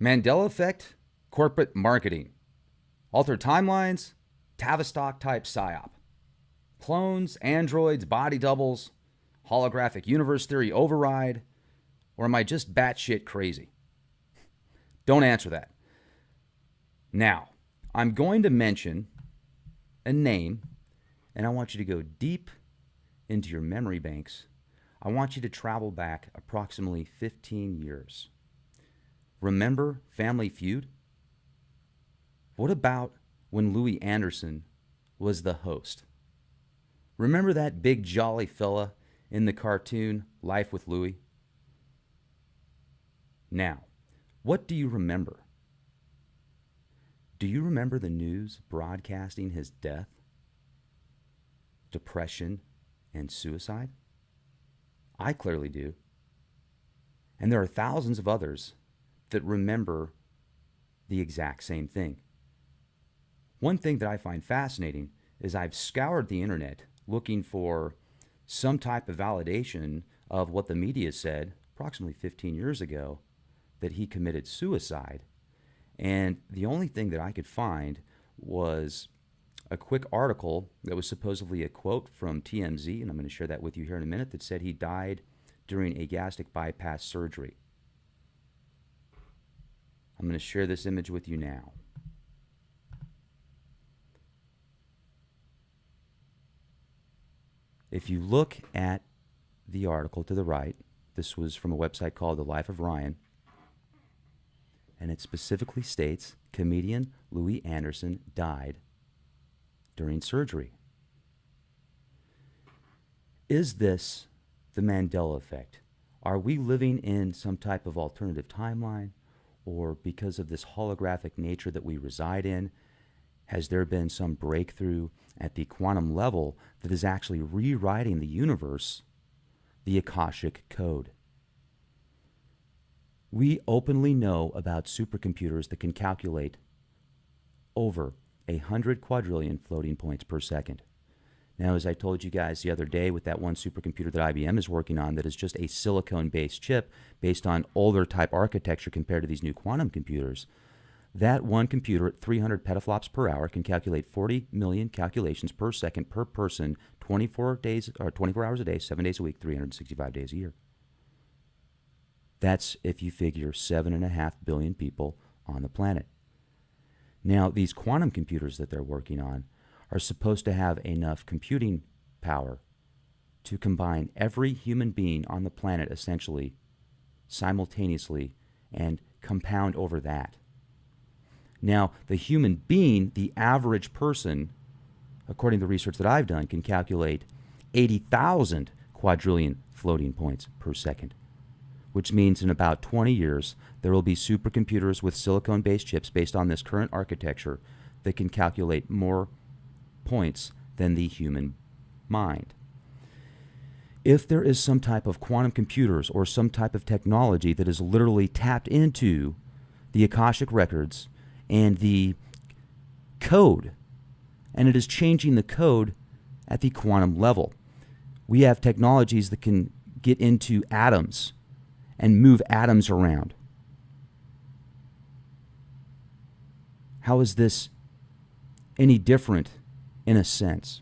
Mandela effect, corporate marketing, altered timelines, Tavistock type psyop, clones, androids, body doubles, holographic universe theory override, or am I just batshit crazy? Don't answer that. Now, I'm going to mention a name, and I want you to go deep into your memory banks. I want you to travel back approximately 15 years. Remember Family Feud? What about when Louis Anderson was the host? Remember that big jolly fella in the cartoon Life with Louie? Now, what do you remember? Do you remember the news broadcasting his death, depression, and suicide? I clearly do. And there are thousands of others that remember the exact same thing. One thing that I find fascinating is I've scoured the internet looking for some type of validation of what the media said approximately 15 years ago, that he committed suicide. And the only thing that I could find was a quick article that was supposedly a quote from TMZ, and I'm going to share that with you here in a minute, that said he died during a gastric bypass surgery. I'm going to share this image with you now. If you look at the article to the right, this was from a website called The Life of Ryan, and it specifically states comedian Louis Anderson died during surgery. Is this the Mandela effect? Are we living in some type of alternative timeline? Or because of this holographic nature that we reside in, has there been some breakthrough at the quantum level that is actually rewriting the universe, the Akashic Code? We openly know about supercomputers that can calculate over 100 quadrillion floating points per second. Now, as I told you guys the other day with that one supercomputer that IBM is working on that is just a silicon-based chip based on older type architecture compared to these new quantum computers, that one computer at 300 petaflops per hour can calculate 40 million calculations per second per person, 24 hours a day, 7 days a week, 365 days a year. That's if you figure 7.5 billion people on the planet. Now, these quantum computers that they're working on are supposed to have enough computing power to combine every human being on the planet essentially simultaneously and compound over that. Now, the human being, the average person, according to the research that I've done, can calculate 80,000 quadrillion floating points per second, which means in about 20 years, there will be supercomputers with silicon-based chips based on this current architecture that can calculate more points than the human mind. If there is some type of quantum computers or some type of technology that is literally tapped into the Akashic records and the code, and it is changing the code at the quantum level. We have technologies that can get into atoms and move atoms around. How is this any different in a sense?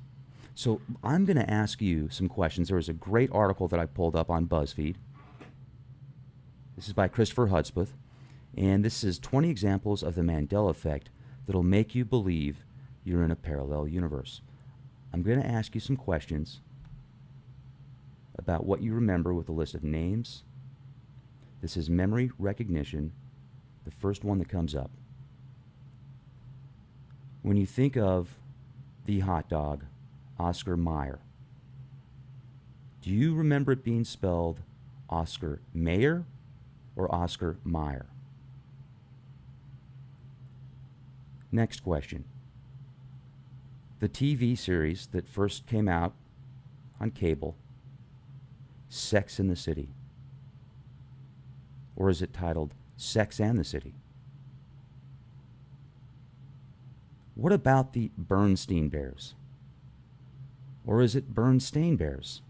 So I'm going to ask you some questions. There was a great article that I pulled up on BuzzFeed. This is by Christopher Hudspeth, and this is 20 examples of the Mandela effect that'll make you believe you're in a parallel universe. I'm going to ask you some questions about what you remember with a list of names. This is memory recognition, the first one that comes up. When you think of the hot dog, Oscar Mayer, do you remember it being spelled Oscar Mayer or Oscar Mayer? Next question. The TV series that first came out on cable, Sex and the City. Or is it titled Sex and the City? What about the Bernstein Bears? Or is it Bernstein Bears?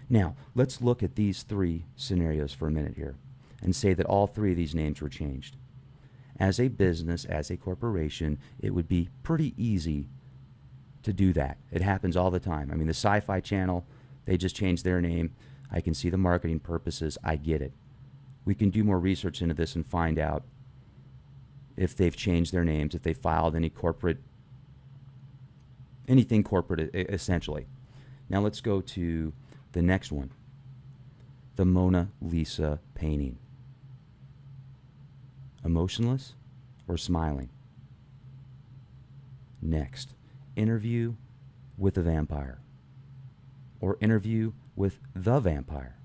Now, let's look at these three scenarios for a minute here. and say that all three of these names were changed. As a business, as a corporation, it would be pretty easy to do that. It happens all the time. I mean, the Sci-Fi Channel, they just changed their name. I can see the marketing purposes. I get it. We can do more research into this and find out if they've changed their names, if they filed anything corporate, essentially. Now let's go to the next one, the Mona Lisa painting. Emotionless or smiling? Next, Interview with a Vampire or Interview with the Vampire.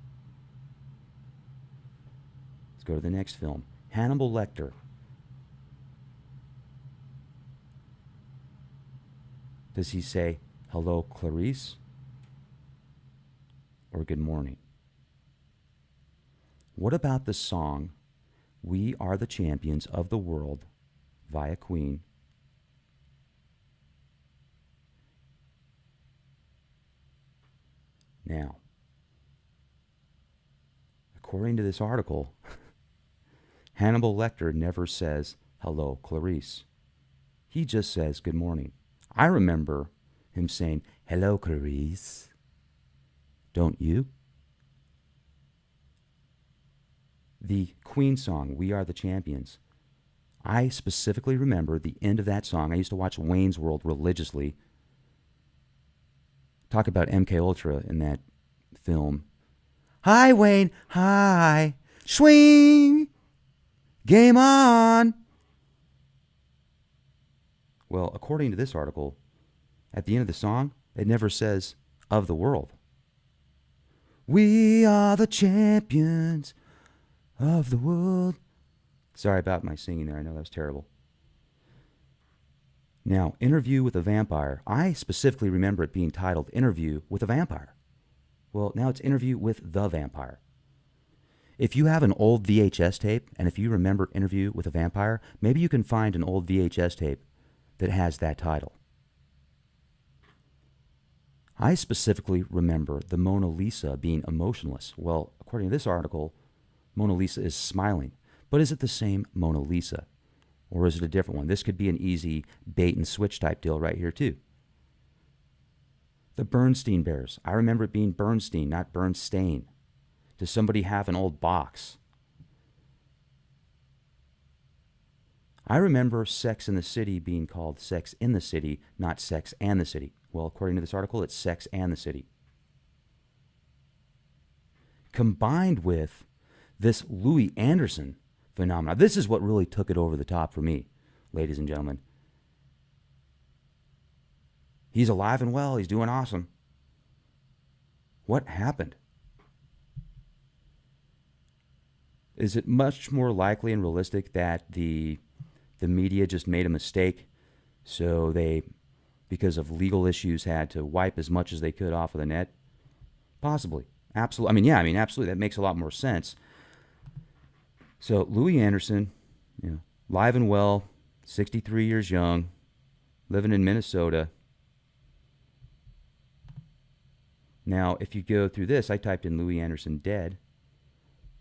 Let's go to the next film, Hannibal Lecter. Does he say, "Hello, Clarice," or "Good morning"? What about the song, "We Are the Champions of the World" via Queen? Now, according to this article, Hannibal Lecter never says, "Hello, Clarice." He just says, "Good morning." I remember him saying, "Hello, Clarice." Don't you? The Queen song, "We Are the Champions." I specifically remember the end of that song. I used to watch Wayne's World religiously. Talk about MK Ultra in that film. "Hi, Wayne. Hi. Swing. Game on." Well, according to this article, at the end of the song, it never says "of the world." "We are the champions of the world." Sorry about my singing there. I know that was terrible. Now, Interview with a Vampire. I specifically remember it being titled Interview with a Vampire. Well, now it's Interview with the Vampire. If you have an old VHS tape, and if you remember Interview with a Vampire, maybe you can find an old VHS tape that has that title. I specifically remember the Mona Lisa being emotionless. Well, according to this article, Mona Lisa is smiling. But is it the same Mona Lisa? Or is it a different one? This could be an easy bait and switch type deal right here too. The Bernstein Bears. I remember it being Bernstein, not Bernstein. Does somebody have an old box? I remember Sex in the City being called Sex in the City, not Sex and the City. Well, according to this article, it's Sex and the City. Combined with this Louis Anderson phenomenon. This is what really took it over the top for me, ladies and gentlemen. He's alive and well. He's doing awesome. What happened? Is it much more likely and realistic that the media just made a mistake, so they, because of legal issues, had to wipe as much as they could off of the net? Possibly. Absolutely. Absolutely. That makes a lot more sense. So Louis Anderson, live and well, 63 years young, living in Minnesota. Now, if you go through this, I typed in Louis Anderson dead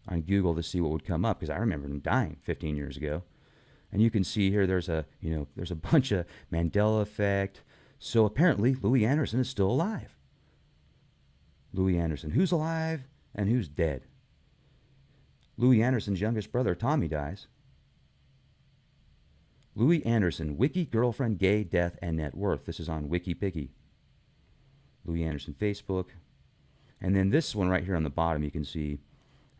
on Google to see what would come up, because I remember him dying 15 years ago. And you can see here there's a bunch of Mandela effect. So apparently Louis Anderson is still alive. Louis Anderson, who's alive and who's dead? Louis Anderson's youngest brother, Tommy, dies. Louis Anderson, wiki, girlfriend, gay, death, and net worth. This is on WikiPicky. Louis Anderson Facebook. And then this one right here on the bottom, you can see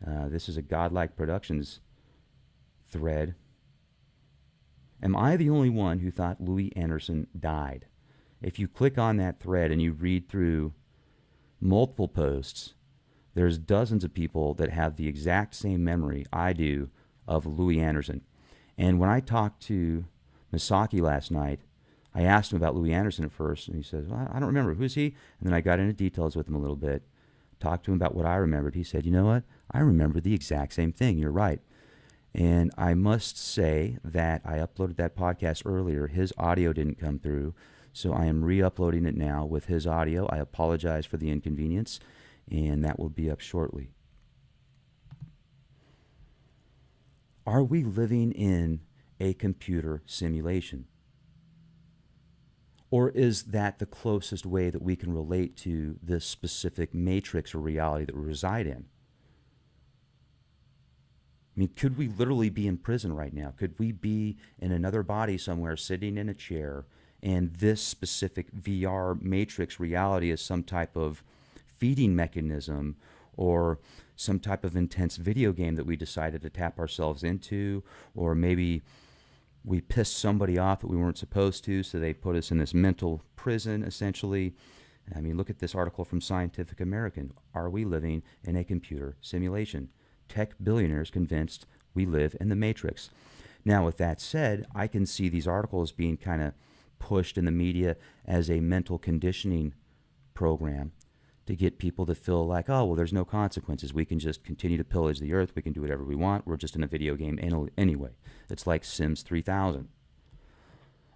this is a Godlike Productions thread. Am I the only one who thought Louis Anderson died? If you click on that thread and you read through multiple posts, there's dozens of people that have the exact same memory I do of Louis Anderson. And when I talked to Misaki last night, I asked him about Louis Anderson at first, and he says, "Well, I don't remember. Who's he?" And then I got into details with him a little bit, talked to him about what I remembered. He said, "You know what? I remember the exact same thing. You're right." And I must say that I uploaded that podcast earlier. His audio didn't come through, so I am re-uploading it now with his audio. I apologize for the inconvenience, and that will be up shortly. Are we living in a computer simulation? Or is that the closest way that we can relate to this specific matrix or reality that we reside in? I mean, could we literally be in prison right now? Could we be in another body somewhere sitting in a chair, and this specific VR matrix reality is some type of feeding mechanism or some type of intense video game that we decided to tap ourselves into, or maybe we pissed somebody off that we weren't supposed to, so they put us in this mental prison, essentially. I mean, look at this article from Scientific American. Are we living in a computer simulation? Tech billionaires convinced we live in the matrix. Now, with that said, I can see these articles being kind of pushed in the media as a mental conditioning program to get people to feel like, oh, well, there's no consequences. We can just continue to pillage the earth. We can do whatever we want. We're just in a video game anyway. It's like Sims 3000.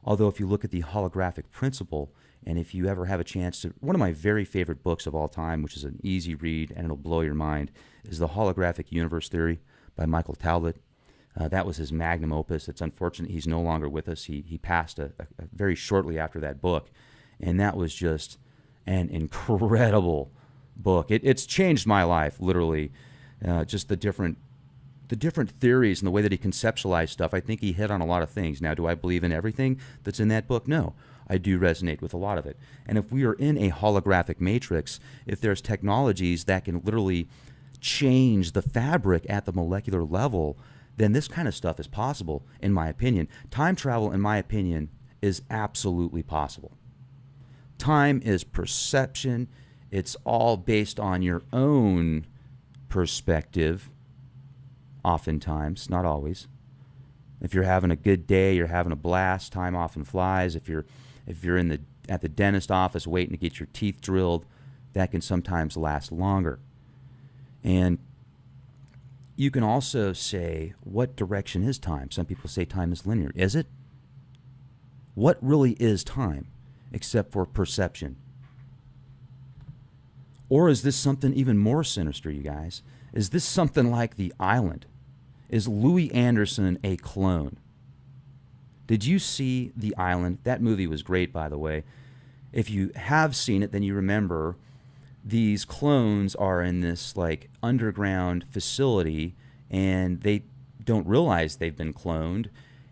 Although if you look at the holographic principle, and if you ever have a chance to, one of my very favorite books of all time, which is an easy read and it'll blow your mind, is The Holographic Universe Theory by Michael Talbot. That was his magnum opus. It's unfortunate he's no longer with us. He passed very shortly after that book. And that was just an incredible book. It's changed my life, literally. Just the different theories and the way that he conceptualized stuff. I think he hit on a lot of things. Now, do I believe in everything that's in that book? No. I do resonate with a lot of it. And if we are in a holographic matrix, if there's technologies that can literally change the fabric at the molecular level, then this kind of stuff is possible, in my opinion. Time travel, in my opinion, is absolutely possible. Time is perception. It's all based on your own perspective, oftentimes, not always. If you're having a good day, you're having a blast, time often flies. If you're at the dentist office waiting to get your teeth drilled, that can sometimes last longer. And you can also say, what direction is time? Some people say time is linear. Is it? What really is time except for perception? Or is this something even more sinister, you guys? Is this something like The Island? Is Louis Anderson a clone? Did you see The Island? That movie was great, by the way. If you have seen it, then you remember these clones are in this like underground facility, and they don't realize they've been cloned.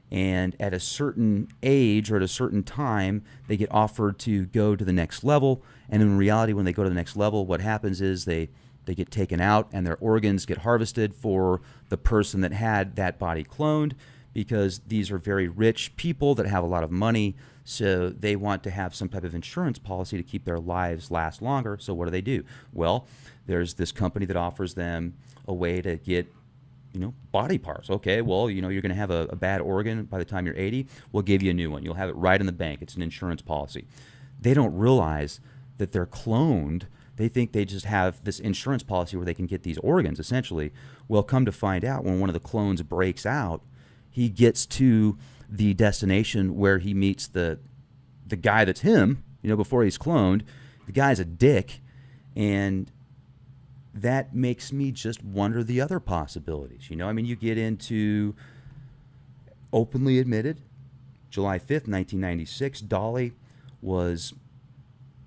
And at a certain age or at a certain time, they get offered to go to the next level. And in reality, when they go to the next level, what happens is they get taken out and their organs get harvested for the person that had that body cloned, because these are very rich people that have a lot of money. So they want to have some type of insurance policy to keep their lives last longer. So what do? Well, there's this company that offers them a way to get, body parts. Okay, well, you're going to have a bad organ by the time you're 80. We'll give you a new one. You'll have it right in the bank. It's an insurance policy. They don't realize that they're cloned. They think they just have this insurance policy where they can get these organs, essentially. Well, come to find out, when one of the clones breaks out, he gets to the destination where he meets the guy that's him, before he's cloned. The guy's a dick, and that makes me just wonder the other possibilities. You get into openly admitted, July 5th, 1996, Dolly was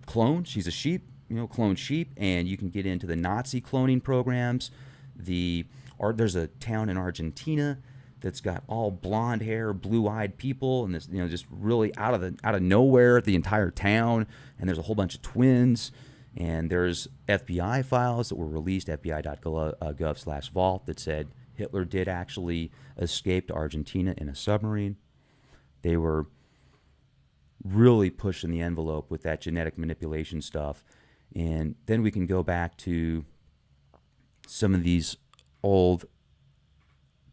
cloned. She's a sheep, cloned sheep, and you can get into the Nazi cloning programs. There's a town in Argentina that's got all blonde hair, blue-eyed people, and this, just really out of nowhere, the entire town. And there's a whole bunch of twins. And there's FBI files that were released, fbi.gov/vault, that said Hitler did actually escape to Argentina in a submarine. They were really pushing the envelope with that genetic manipulation stuff. And then we can go back to some of these old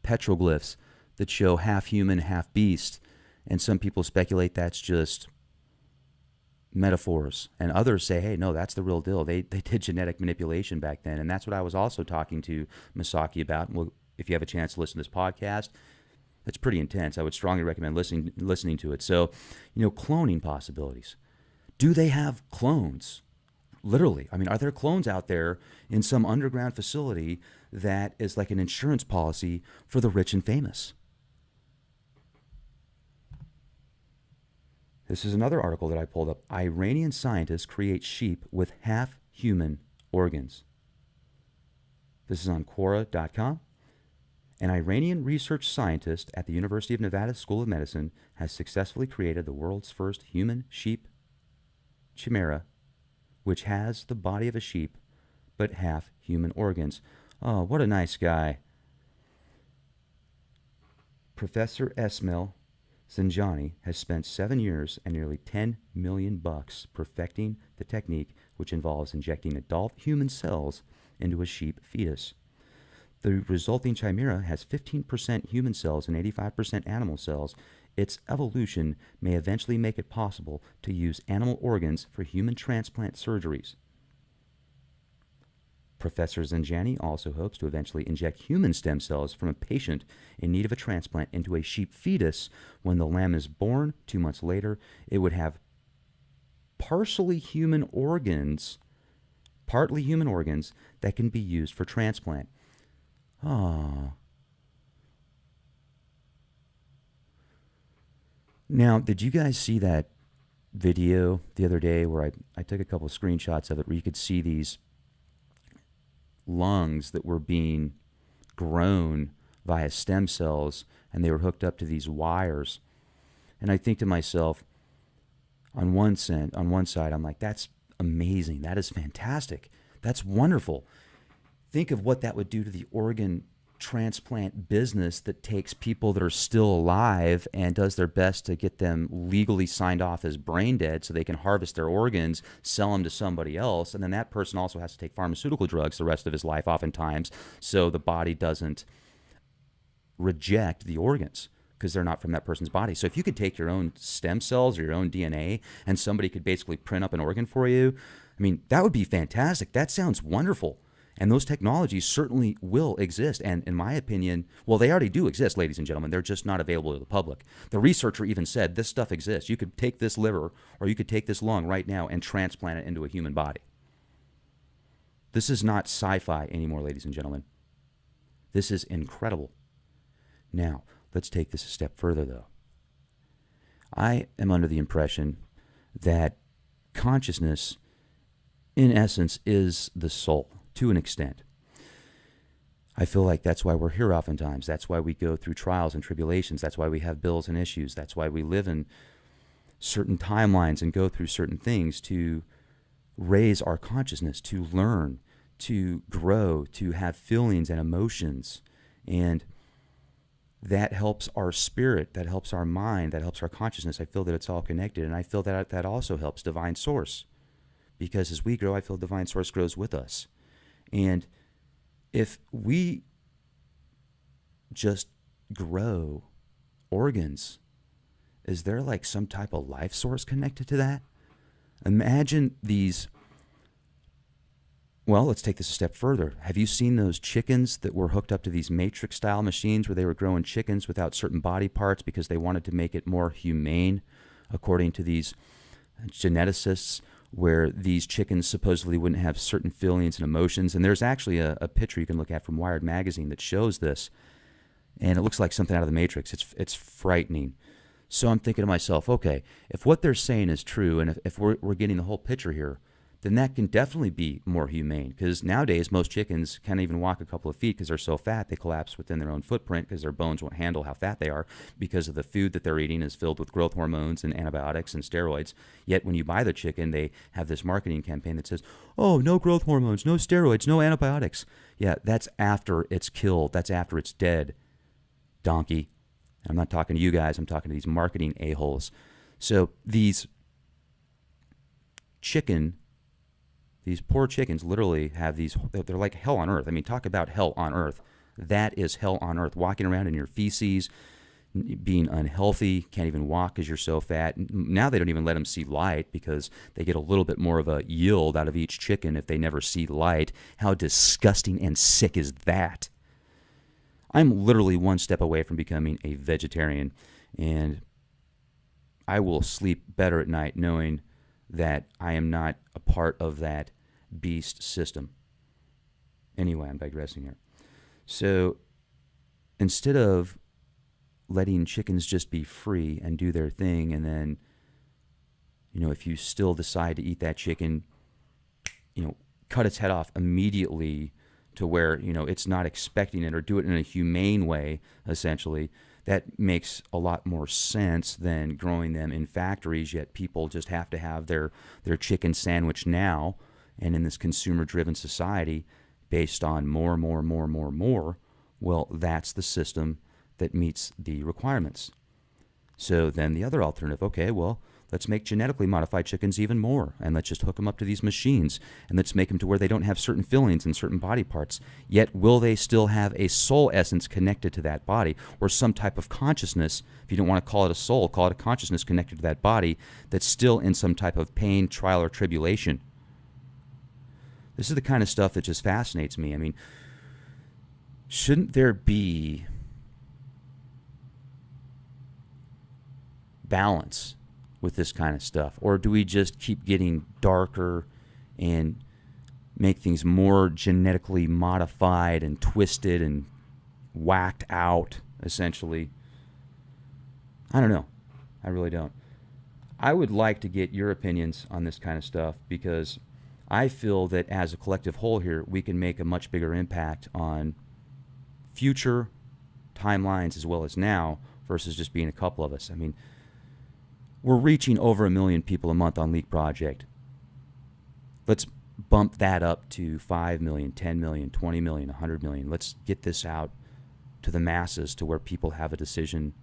petroglyphs that show half human, half beast. And some people speculate that's just metaphors. And others say, hey, no, that's the real deal. They did genetic manipulation back then. And that's what I was also talking to Misaki about. Well, if you have a chance to listen to this podcast, it's pretty intense. I would strongly recommend listening to it. So, cloning possibilities. Do they have clones? Literally. I mean, are there clones out there in some underground facility that is like an insurance policy for the rich and famous? This is another article that I pulled up. Iranian scientists create sheep with half human organs. This is on Quora.com. An Iranian research scientist at the University of Nevada School of Medicine has successfully created the world's first human sheep chimera, which has the body of a sheep but half human organs. Oh, what a nice guy. Professor Esmail Zanjani has spent 7 years and nearly $10 million perfecting the technique, which involves injecting adult human cells into a sheep fetus. The resulting chimera has 15% human cells and 85% animal cells. Its evolution may eventually make it possible to use animal organs for human transplant surgeries. Professor Zanjani also hopes to eventually inject human stem cells from a patient in need of a transplant into a sheep fetus. When the lamb is born 2 months later, it would have partly human organs that can be used for transplant. Ah. Now, did you guys see that video the other day where I took a couple of screenshots of it where you could see these lungs that were being grown via stem cells and they were hooked up to these wires? And I think to myself, on one side, I'm like, that's amazing. That is fantastic. That's wonderful. Think of what that would do to the organ transplant business that takes people that are still alive and does their best to get them legally signed off as brain dead so they can harvest their organs, sell them to somebody else, and then that person also has to take pharmaceutical drugs the rest of his life oftentimes so the body doesn't reject the organs because they're not from that person's body. So if you could take your own stem cells or your own DNA and somebody could basically print up an organ for you, I mean, that would be fantastic. That sounds wonderful. And those technologies certainly will exist. And in my opinion, well, they already do exist, ladies and gentlemen. They're just not available to the public. The researcher even said this stuff exists. You could take this liver or you could take this lung right now and transplant it into a human body. This is not sci-fi anymore, ladies and gentlemen. This is incredible. Now, let's take this a step further, though. I am under the impression that consciousness, in essence, is the soul. To an extent. I feel like that's why we're here oftentimes. That's why we go through trials and tribulations. That's why we have bills and issues. That's why we live in certain timelines and go through certain things to raise our consciousness, to learn, to grow, to have feelings and emotions. And that helps our spirit, that helps our mind, that helps our consciousness. I feel that it's all connected. And I feel that that also helps Divine Source. Because as we grow, I feel Divine Source grows with us. And if we just grow organs, is there like some type of life source connected to that? Imagine these. Well, let's take this a step further. Have you seen those chickens that were hooked up to these matrix style machines where they were growing chickens without certain body parts because they wanted to make it more humane, according to these geneticists, where these chickens supposedly wouldn't have certain feelings and emotions? And there's actually a picture you can look at from Wired magazine that shows this, and it looks like something out of the Matrix. It's frightening. So I'm thinking to myself, okay, if what they're saying is true, and if we're getting the whole picture here, then that can definitely be more humane. Because nowadays, most chickens can't even walk a couple of feet because they're so fat, they collapse within their own footprint because their bones won't handle how fat they are because of the food that they're eating is filled with growth hormones and antibiotics and steroids. Yet when you buy the chicken, they have this marketing campaign that says, oh, no growth hormones, no steroids, no antibiotics. Yeah, that's after it's killed. That's after it's dead, donkey. I'm not talking to you guys. I'm talking to these marketing a-holes. So these poor chickens literally have these, they're like hell on earth. I mean, talk about hell on earth. That is hell on earth. Walking around in your feces, being unhealthy, can't even walk because you're so fat. Now they don't even let them see light because they get a little bit more of a yield out of each chicken if they never see light. How disgusting and sick is that? I'm literally one step away from becoming a vegetarian, and I will sleep better at night knowing that I am not a part of that beast system. Anyway, I'm digressing here. So instead of letting chickens just be free and do their thing, and then, if you still decide to eat that chicken, cut its head off immediately to where, it's not expecting it, or do it in a humane way, essentially, that makes a lot more sense than growing them in factories, yet people just have to have their chicken sandwich now. And in this consumer-driven society, based on more, well, that's the system that meets the requirements. So then the other alternative, okay, well, let's make genetically modified chickens even more, and let's just hook them up to these machines, and let's make them to where they don't have certain fillings and certain body parts. Yet will they still have a soul essence connected to that body, or some type of consciousness? If you don't want to call it a soul, call it a consciousness connected to that body that's still in some type of pain, trial, or tribulation. This is the kind of stuff that just fascinates me. I mean, shouldn't there be balance with this kind of stuff? Or do we just keep getting darker and make things more genetically modified and twisted and whacked out, essentially? I don't know. I really don't. I would like to get your opinions on this kind of stuff, because I feel that as a collective whole here, we can make a much bigger impact on future timelines as well as now, versus just being a couple of us. I mean, we're reaching over 1 million people a month on Leak Project. Let's bump that up to 5 million, 10 million, 20 million, 100 million. Let's get this out to the masses, to where people have a decision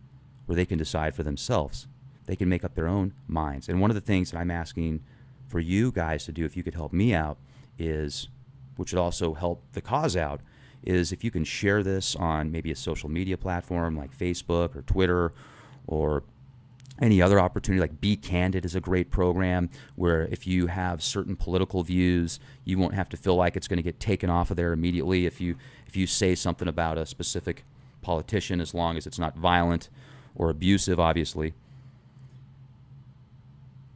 where they can decide for themselves. They can make up their own minds. And one of the things that I'm asking for you guys to do, if you could help me out, is, which would also help the cause out, is if you can share this on maybe a social media platform like Facebook or Twitter, or any other opportunity. Like Be Candid is a great program, where if you have certain political views, you won't have to feel like it's going to get taken off of there immediately if you say something about a specific politician, as long as it's not violent or abusive, obviously.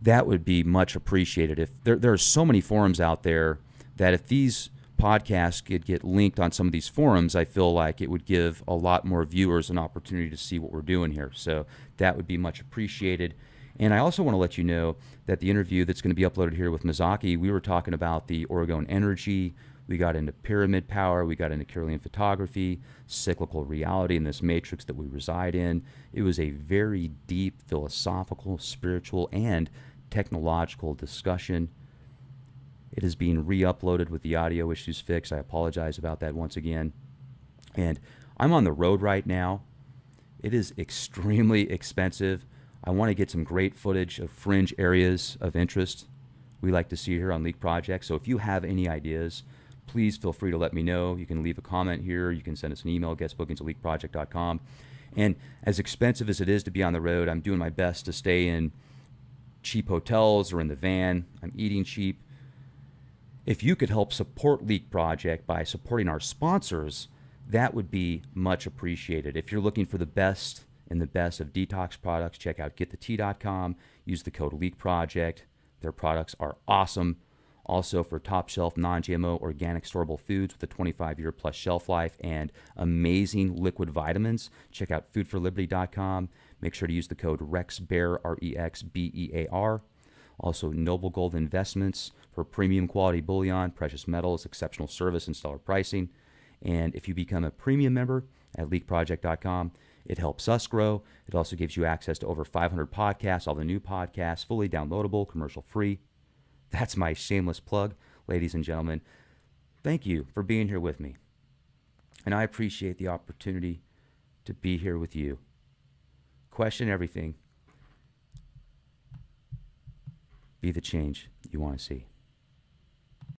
That would be much appreciated. If there are so many forums out there that if these podcasts could get linked on some of these forums, I feel like it would give a lot more viewers an opportunity to see what we're doing here. So that would be much appreciated. And I also want to let you know that the interview that's going to be uploaded here with Mizaki, we were talking about the Oregon energy. We got into pyramid power. We got into Kirlian photography, cyclical reality, and this matrix that we reside in. It was a very deep philosophical, spiritual, and technological discussion. It is being re-uploaded with the audio issues fixed. I apologize about that once again. And I'm on the road right now. It is extremely expensive. I want to get some great footage of fringe areas of interest we like to see here on Leak Project. So if you have any ideas, please feel free to let me know. You can leave a comment here. You can send us an email, guestbookings@leakproject.com. And as expensive as it is to be on the road, I'm doing my best to stay in cheap hotels or in the van. I'm eating cheap. If you could help support Leak Project by supporting our sponsors, that would be much appreciated. If you're looking for the best in the best of detox products, check out getthetea.com. Use the code Leak Project. Their products are awesome. Also, for top shelf non-GMO organic storable foods with a 25-year plus shelf life and amazing liquid vitamins, check out foodforliberty.com. Make sure to use the code REXBEAR, REXBEAR. Also, Noble Gold Investments for premium quality bullion, precious metals, exceptional service, and stellar pricing. And if you become a premium member at leakproject.com, it helps us grow. It also gives you access to over 500 podcasts, all the new podcasts, fully downloadable, commercial free. That's my shameless plug, ladies and gentlemen. Thank you for being here with me. And I appreciate the opportunity to be here with you. Question everything. Be the change you want to see.